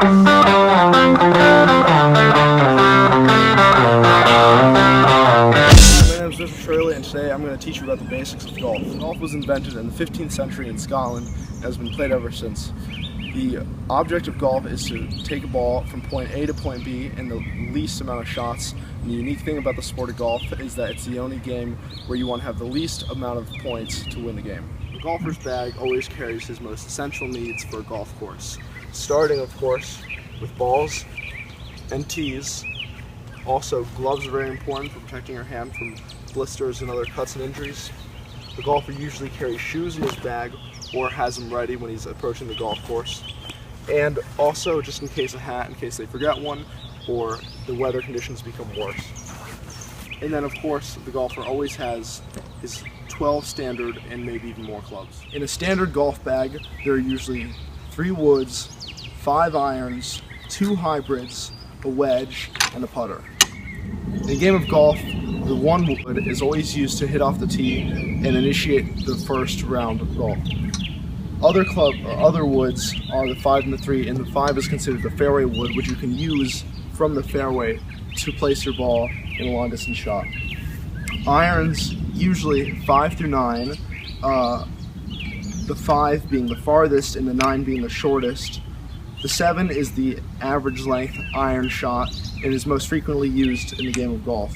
My name is Mitchell Shirley, and today I'm going to teach you about the basics of golf. Golf was invented in the 15th century in Scotland and has been played ever since. The object of golf is to take a ball from point A to point B in the least amount of shots. And the unique thing about the sport of golf is that it's the only game where you want to have the least amount of points to win the game. The golfer's bag always carries his most essential needs for a golf course, starting, of course, with balls and tees. Also, gloves are very important for protecting your hand from blisters and other cuts and injuries. The golfer usually carries shoes in his bag or has them ready when he's approaching the golf course. And also, just in case, a hat in case they forget one or the weather conditions become worse. And then, of course, the golfer always has his 12 standard and maybe even more clubs. In a standard golf bag, there are usually 3 woods, 5 irons, 2 hybrids, a wedge, and a putter. In a game of golf, the 1 wood is always used to hit off the tee and initiate the first round of golf. Other woods are the 5 and the 3, and the 5 is considered the fairway wood, which you can use from the fairway to place your ball in a long distance shot. Irons, usually 5 through 9, the 5 being the farthest and the 9 being the shortest. The 7 is the average length iron shot and is most frequently used in the game of golf.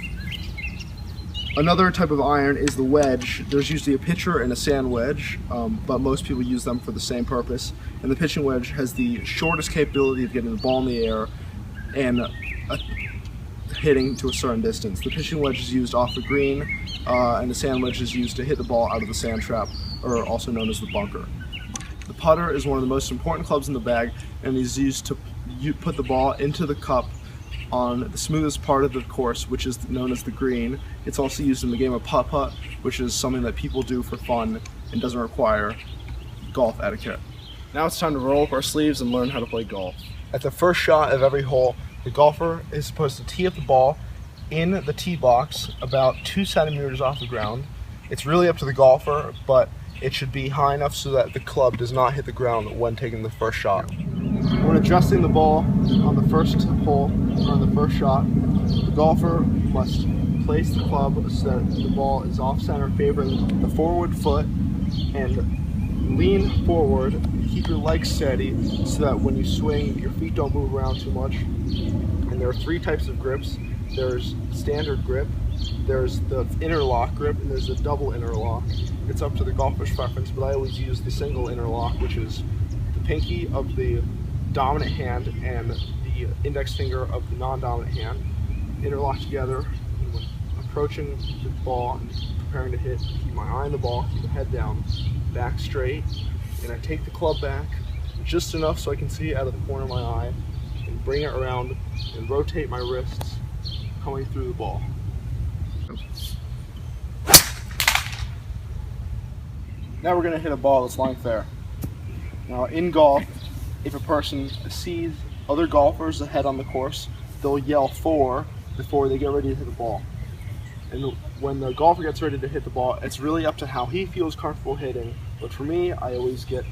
Another type of iron is the wedge. There's usually a pitcher and a sand wedge, but most people use them for the same purpose. And the pitching wedge has the shortest capability of getting the ball in the air and hitting to a certain distance. The pitching wedge is used off the green, and the sand wedge is used to hit the ball out of the sand trap, or also known as the bunker. The putter is one of the most important clubs in the bag and is used to put the ball into the cup on the smoothest part of the course, which is known as the green. It's also used in the game of putt-putt, which is something that people do for fun and doesn't require golf etiquette. Now it's time to roll up our sleeves and learn how to play golf. At the first shot of every hole, the golfer is supposed to tee up the ball in the tee box about 2 centimeters off the ground. It's really up to the golfer, but it should be high enough so that the club does not hit the ground when taking the first shot. When adjusting the ball on the first hole, or on the first shot, the golfer must place the club so that the ball is off center, favoring the forward foot, and lean forward. Keep your legs steady so that when you swing, your feet don't move around too much. And there are 3 types of grips. There's standard grip, there's the interlock grip, and there's the double interlock. It's up to the golfer's preference, but I always use the single interlock, which is the pinky of the dominant hand and the index finger of the non-dominant hand interlocked together. And when approaching the ball and preparing to hit, keep my eye on the ball, keep the head down, back straight, and I take the club back just enough so I can see it out of the corner of my eye, and bring it around and rotate my wrists coming through the ball. Now we're going to hit a ball that's lying fair. Now in golf, if a person sees other golfers ahead on the course, they'll yell 4 before they get ready to hit the ball. And when the golfer gets ready to hit the ball, it's really up to how he feels comfortable hitting. But for me, I always get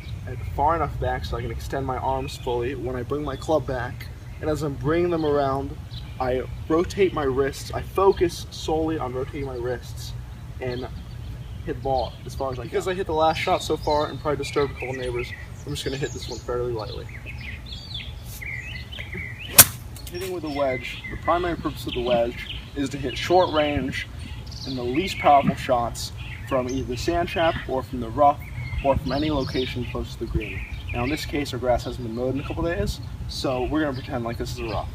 far enough back so I can extend my arms fully when I bring my club back. And as I'm bringing them around, I rotate my wrists. I focus solely on rotating my wrists and hit the ball as far as I can. Because I hit the last shot so far and probably disturbed a couple neighbors, I'm just going to hit this one fairly lightly. Hitting with a wedge, the primary purpose of the wedge is to hit short range and the least powerful shots from either the sand trap or from the rough or from any location close to the green. Now in this case, our grass hasn't been mowed in a couple days, so we're going to pretend like this is a rough.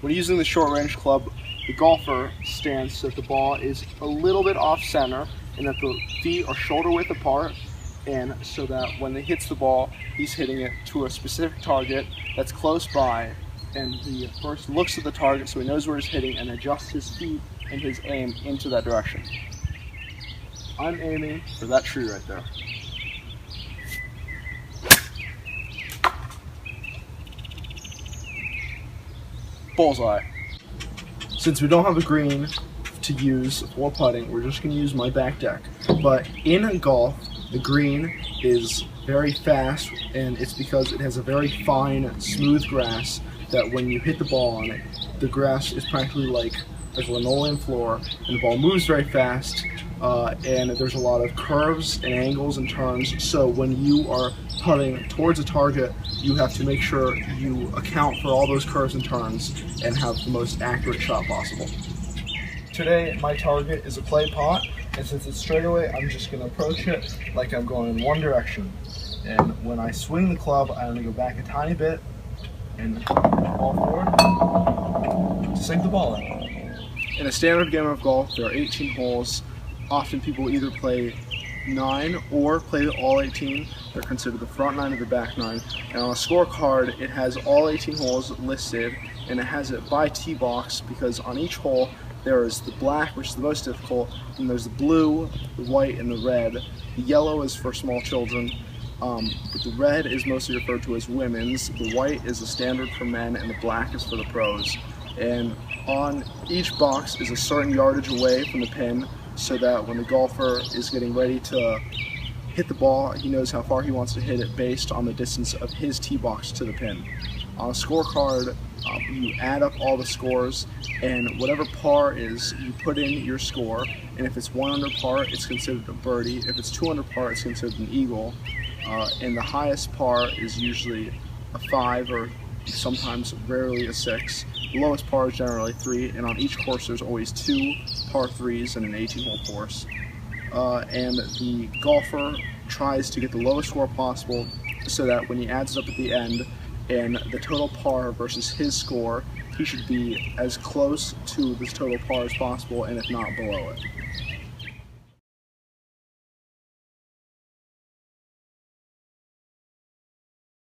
When using the short range club, the golfer stands so that the ball is a little bit off center and that the feet are shoulder width apart, and so that when he hits the ball, he's hitting it to a specific target that's close by, and he first looks at the target so he knows where he's hitting and adjusts his feet and his aim into that direction. I'm aiming for that tree right there. Bullseye. Since we don't have a green to use for putting, we're just going to use my back deck. But in golf, the green is very fast, and it's because it has a very fine, smooth grass that when you hit the ball on it, the grass is practically like a linoleum floor, and the ball moves very fast, and there's a lot of curves and angles and turns, so when you are putting towards a target, you have to make sure you account for all those curves and turns and have the most accurate shot possible. Today, my target is a clay pot, and since it's straightaway, I'm just going to approach it like I'm going in one direction. And when I swing the club, I'm going to go back a tiny bit and ball forward to sink the ball in. In a standard game of golf, there are 18 holes. Often people either play 9 or play all 18. They're considered the front 9 or the back 9. And on a scorecard, it has all 18 holes listed, and it has it by tee box, because on each hole there is the black, which is the most difficult, and there's the blue, the white, and the red. The yellow is for small children, but the red is mostly referred to as women's, the white is the standard for men, and the black is for the pros. And on each box is a certain yardage away from the pin, so that when the golfer is getting ready to hit the ball, he knows how far he wants to hit it based on the distance of his tee box to the pin. On a scorecard, you add up all the scores, and whatever par is, you put in your score, and if it's 1 under par, it's considered a birdie. If it's 2 under par, it's considered an eagle, and the highest par is usually a 5 or sometimes rarely a 6. The lowest par is generally 3, and on each course there's always 2 par 3s in an 18-hole course. And the golfer tries to get the lowest score possible so that when he adds it up at the end and the total par versus his score, he should be as close to this total par as possible, and if not below it.